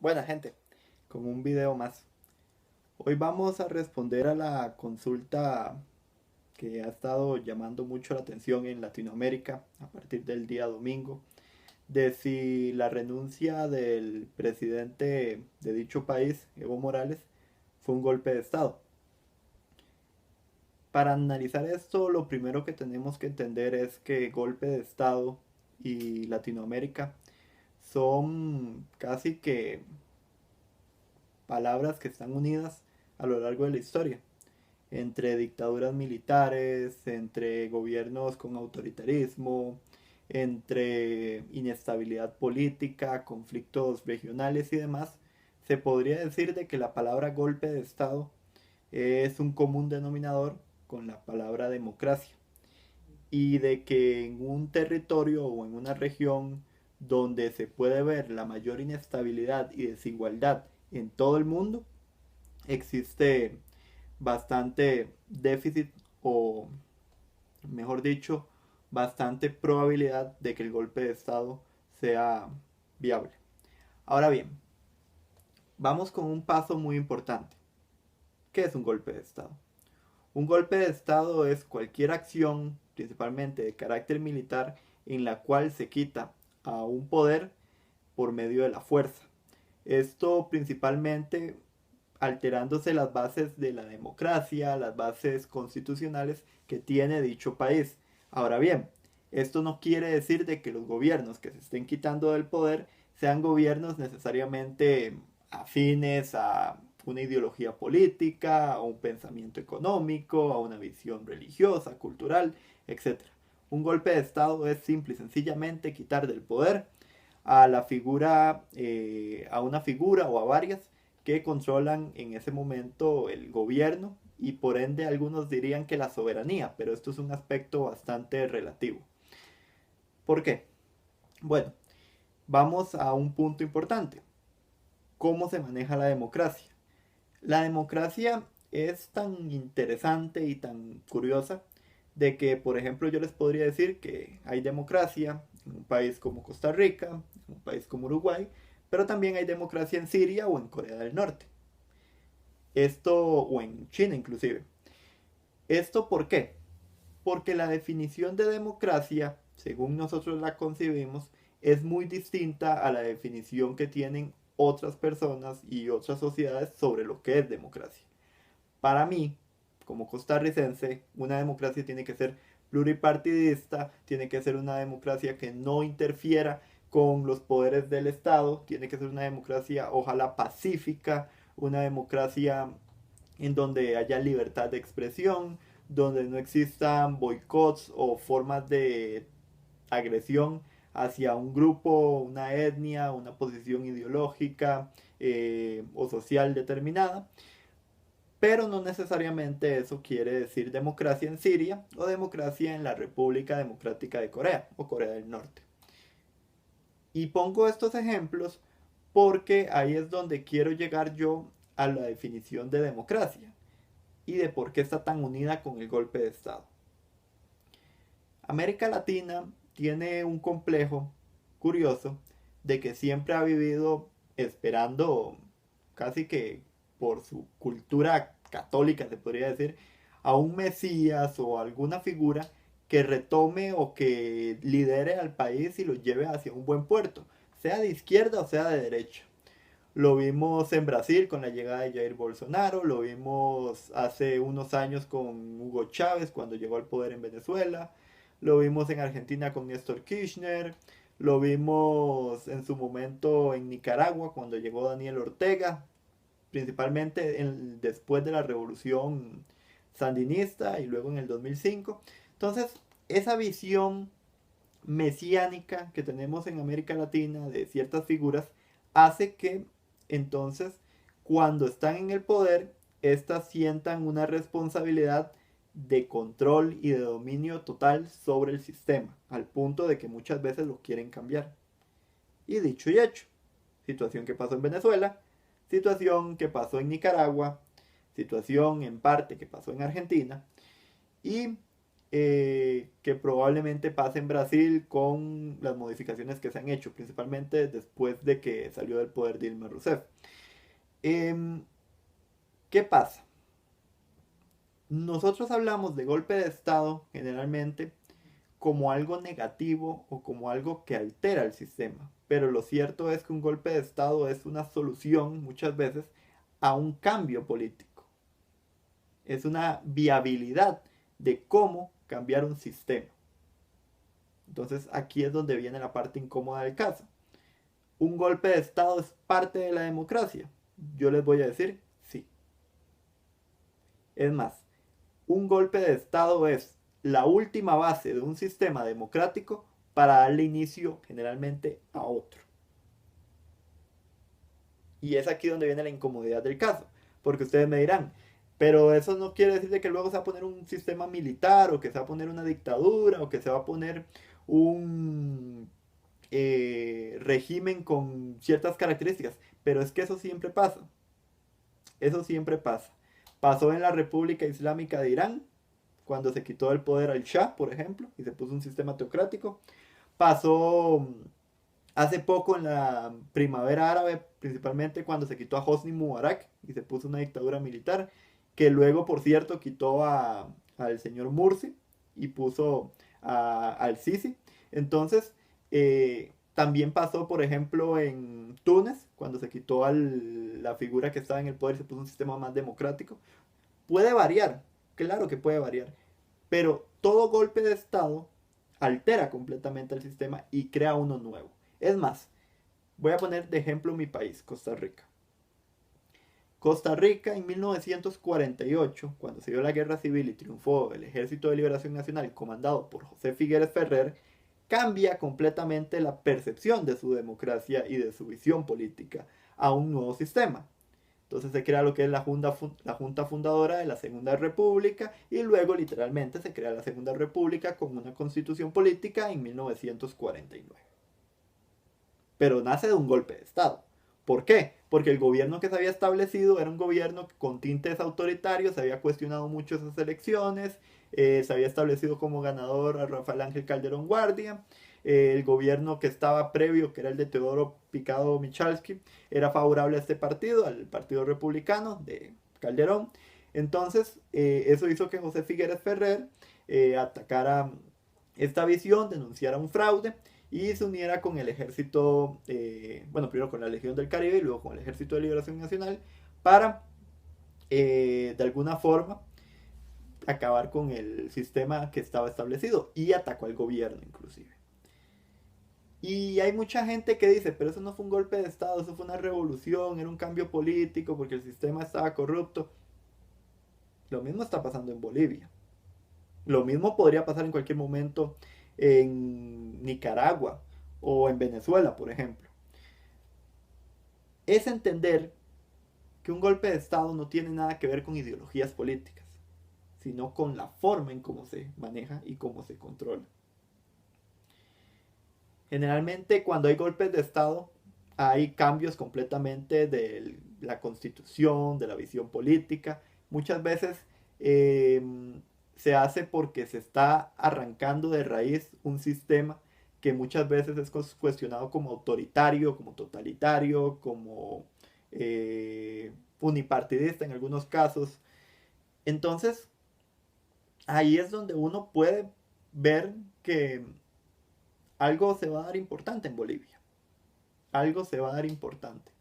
Buena gente, con un video más. Hoy vamos a responder a la consulta que ha estado llamando mucho la atención en Latinoamérica a partir del día domingo, de si la renuncia del presidente de dicho país, Evo Morales, fue un golpe de Estado. Para analizar esto, lo primero que tenemos que entender es que golpe de Estado y Latinoamérica son casi que palabras que están unidas a lo largo de la historia, entre dictaduras militares, entre gobiernos con autoritarismo, entre inestabilidad política, conflictos regionales y demás. Se podría decir de que la palabra golpe de Estado es un común denominador con la palabra democracia, y de que en un territorio o en una región donde se puede ver la mayor inestabilidad y desigualdad en todo el mundo, existe bastante déficit, o mejor dicho, bastante probabilidad de que el golpe de Estado sea viable. Ahora bien, vamos con un paso muy importante. ¿Qué es un golpe de Estado? Un golpe de Estado es cualquier acción, principalmente de carácter militar, en la cual se quita a un poder por medio de la fuerza. Esto principalmente alterándose las bases de la democracia, las bases constitucionales que tiene dicho país. Ahora bien, esto no quiere decir de que los gobiernos que se estén quitando del poder sean gobiernos necesariamente afines a una ideología política, a un pensamiento económico, a una visión religiosa, cultural, etc. Un golpe de Estado es simple y sencillamente quitar del poder a la figura, a una figura o a varias que controlan en ese momento el gobierno, y por ende algunos dirían que la soberanía, pero esto es un aspecto bastante relativo. ¿Por qué? Bueno, vamos a un punto importante. ¿Cómo se maneja la democracia? La democracia es tan interesante y tan curiosa de que, por ejemplo, yo les podría decir que hay democracia en un país como Costa Rica, en un país como Uruguay, pero también hay democracia en Siria o en Corea del Norte. Esto, o en China inclusive. ¿Esto por qué? Porque la definición de democracia, según nosotros la concibimos, es muy distinta a la definición que tienen otras personas y otras sociedades sobre lo que es democracia. Para mí, como costarricense, una democracia tiene que ser pluripartidista, tiene que ser una democracia que no interfiera con los poderes del Estado, tiene que ser una democracia ojalá pacífica, una democracia en donde haya libertad de expresión, donde no existan boicots o formas de agresión hacia un grupo, una etnia, una posición ideológica o social determinada. Pero no necesariamente eso quiere decir democracia en Siria o democracia en la República Democrática de Corea o Corea del Norte. Y pongo estos ejemplos porque ahí es donde quiero llegar yo a la definición de democracia y de por qué está tan unida con el golpe de Estado. América Latina tiene un complejo curioso de que siempre ha vivido esperando, casi que por su cultura católica se podría decir, a un mesías o alguna figura que retome o que lidere al país y lo lleve hacia un buen puerto, sea de izquierda o sea de derecha. Lo vimos en Brasil con la llegada de Jair Bolsonaro, lo vimos hace unos años con Hugo Chávez cuando llegó al poder en Venezuela, lo vimos en Argentina con Néstor Kirchner, lo vimos en su momento en Nicaragua cuando llegó Daniel Ortega, principalmente después de la revolución sandinista y luego en el 2005. Entonces, esa visión mesiánica que tenemos en América Latina de ciertas figuras hace que entonces cuando están en el poder, éstas sientan una responsabilidad de control y de dominio total sobre el sistema, al punto de que muchas veces lo quieren cambiar. Y dicho y hecho, situación que pasó en Venezuela, situación que pasó en Nicaragua, situación en parte que pasó en Argentina, y que probablemente pase en Brasil con las modificaciones que se han hecho, principalmente después de que salió del poder Dilma Rousseff. Em, ¿Qué pasa? Nosotros hablamos de golpe de Estado generalmente como algo negativo o como algo que altera el sistema, pero lo cierto es que un golpe de Estado es una solución muchas veces a un cambio político. Es una viabilidad de cómo cambiar un sistema. Entonces aquí es donde viene la parte incómoda del caso. ¿Un golpe de Estado es parte de la democracia? Yo les voy a decir sí. Es más, un golpe de Estado es la última base de un sistema democrático para darle inicio generalmente a otro. Y es aquí donde viene la incomodidad del caso, porque ustedes me dirán, pero eso no quiere decir de que luego se va a poner un sistema militar o que se va a poner una dictadura o que se va a poner un régimen con ciertas características, pero es que eso siempre pasa. Eso siempre pasa. Pasó en la República Islámica de Irán, cuando se quitó el poder al Shah, por ejemplo, y se puso un sistema teocrático. Pasó hace poco en la primavera árabe, principalmente cuando se quitó a Hosni Mubarak y se puso una dictadura militar, que luego, por cierto, quitó al señor Mursi y puso al Sisi. Entonces, también pasó, por ejemplo, en Túnez, cuando se quitó la figura que estaba en el poder y se puso un sistema más democrático. Puede variar, claro que puede variar, pero todo golpe de Estado altera completamente el sistema y crea uno nuevo. Es más, voy a poner de ejemplo mi país, Costa Rica. Costa Rica en 1948, cuando se dio la guerra civil y triunfó el Ejército de Liberación Nacional comandado por José Figueres Ferrer, cambia completamente la percepción de su democracia y de su visión política a un nuevo sistema. Entonces se crea lo que es la junta fundadora de la Segunda República y luego literalmente se crea la Segunda República con una constitución política en 1949. Pero nace de un golpe de Estado. ¿Por qué? Porque el gobierno que se había establecido era un gobierno con tintes autoritarios, se había cuestionado mucho esas elecciones, se había establecido como ganador a Rafael Ángel Calderón Guardia, el gobierno que estaba previo, que era el de Teodoro Picado Michalski, era favorable a este partido, al Partido Republicano de Calderón. Entonces, eso hizo que José Figueres Ferrer atacara esta visión, denunciara un fraude y se uniera con el ejército, bueno, primero con la Legión del Caribe y luego con el Ejército de Liberación Nacional para, de alguna forma, acabar con el sistema que estaba establecido y atacó al gobierno inclusive. Y hay mucha gente que dice, pero eso no fue un golpe de Estado, eso fue una revolución, era un cambio político porque el sistema estaba corrupto. Lo mismo está pasando en Bolivia. Lo mismo podría pasar en cualquier momento en Nicaragua o en Venezuela, por ejemplo. Es entender que un golpe de Estado no tiene nada que ver con ideologías políticas, sino con la forma en cómo se maneja y cómo se controla. Generalmente cuando hay golpes de Estado hay cambios completamente de la constitución, de la visión política. Muchas veces eh, se hace porque se está arrancando de raíz un sistema que muchas veces es cuestionado como autoritario, como totalitario, como unipartidista en algunos casos. Entonces, ahí es donde uno puede ver que algo se va a dar importante en Bolivia. Algo se va a dar importante.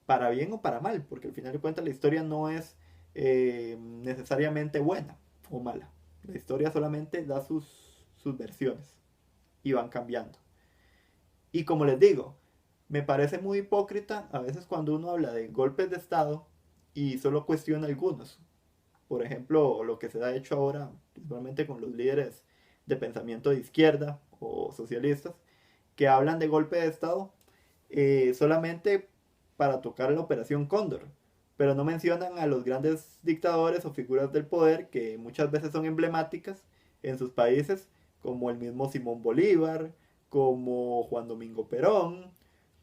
Para bien o para mal, porque al final de cuentas la historia no es necesariamente buena o mala. La historia solamente da sus versiones y van cambiando. Y como les digo, me parece muy hipócrita a veces cuando uno habla de golpes de Estado y solo cuestiona algunos. Por ejemplo, lo que se ha hecho ahora, principalmente con los líderes de pensamiento de izquierda o socialistas, que hablan de golpe de Estado solamente para tocar la Operación Cóndor, pero no mencionan a los grandes dictadores o figuras del poder que muchas veces son emblemáticas en sus países, como el mismo Simón Bolívar, como Juan Domingo Perón,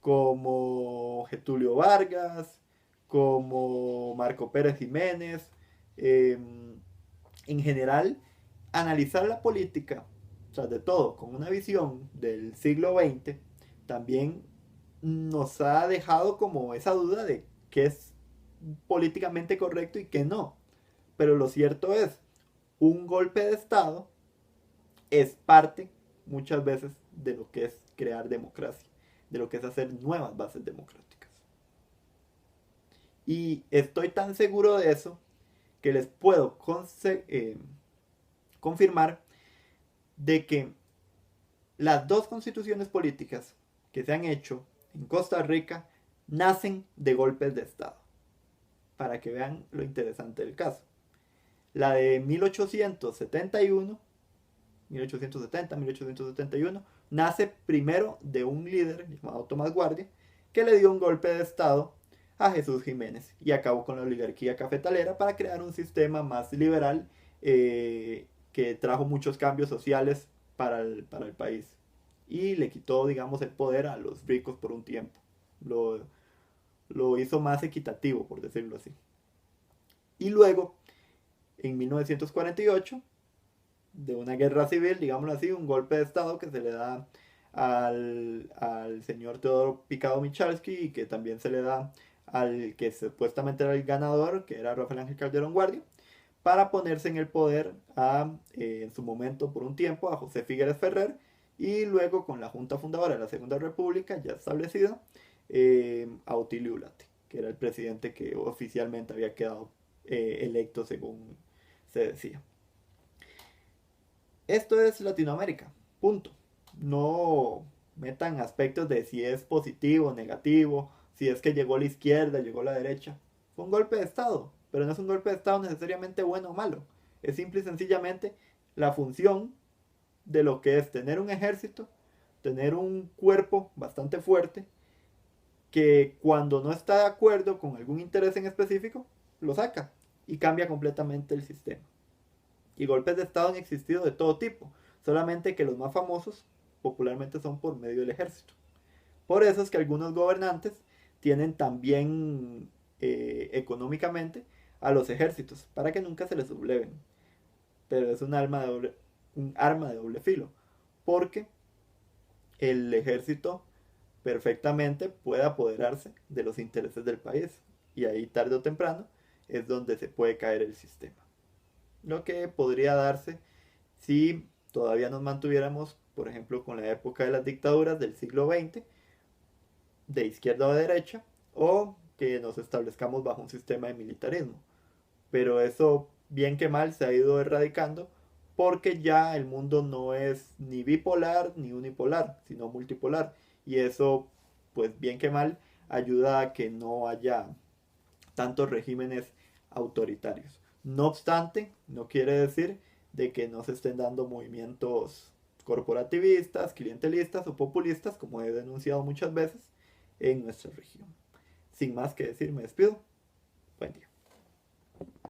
como Getulio Vargas, como Marco Pérez Jiménez. En general, analizar la política, tras de todo, con una visión del siglo XX, también nos ha dejado como esa duda de qué es políticamente correcto y qué no. Pero lo cierto es, un golpe de Estado es parte muchas veces de lo que es crear democracia, de lo que es hacer nuevas bases democráticas. Y estoy tan seguro de eso que les puedo confirmar de que las dos constituciones políticas que se han hecho en Costa Rica nacen de golpes de Estado, para que vean lo interesante del caso. La de 1871, 1871, nace primero de un líder llamado Tomás Guardia, que le dio un golpe de Estado a Jesús Jiménez y acabó con la oligarquía cafetalera para crear un sistema más liberal que trajo muchos cambios sociales para el país y le quitó, digamos, el poder a los ricos por un tiempo. Lo, lo hizo más equitativo, por decirlo así. Y luego, en 1948, de una guerra civil, digámoslo así, un golpe de Estado que se le da al señor Teodoro Picado Michalski y que también se le da al que supuestamente era el ganador, que era Rafael Ángel Calderón Guardia, para ponerse en el poder en su momento por un tiempo a José Figueres Ferrer y luego con la Junta Fundadora de la Segunda República ya establecida a Otilio Ulate, que era el presidente que oficialmente había quedado electo según se decía. Esto es Latinoamérica, punto. No metan aspectos de si es positivo o negativo, si es que llegó a la izquierda, llegó a la derecha. Fue un golpe de Estado, pero no es un golpe de Estado necesariamente bueno o malo. Es simple y sencillamente la función de lo que es tener un ejército, tener un cuerpo bastante fuerte, que cuando no está de acuerdo con algún interés en específico, lo saca y cambia completamente el sistema. Y golpes de Estado han existido de todo tipo, solamente que los más famosos popularmente son por medio del ejército. Por eso es que algunos gobernantes tienen también económicamente a los ejércitos, para que nunca se les subleven. Pero es un arma de doble filo, porque el ejército perfectamente puede apoderarse de los intereses del país, y ahí tarde o temprano es donde se puede caer el sistema. Lo que podría darse si todavía nos mantuviéramos, por ejemplo, con la época de las dictaduras del siglo XX, de izquierda o de derecha, o que nos establezcamos bajo un sistema de militarismo. Pero eso, bien que mal, se ha ido erradicando porque ya el mundo no es ni bipolar ni unipolar, sino multipolar. Y eso, pues bien que mal, ayuda a que no haya tantos regímenes autoritarios. No obstante, no quiere decir de que no se estén dando movimientos corporativistas, clientelistas o populistas, como he denunciado muchas veces en nuestra región. Sin más que decir, me despido. Buen día.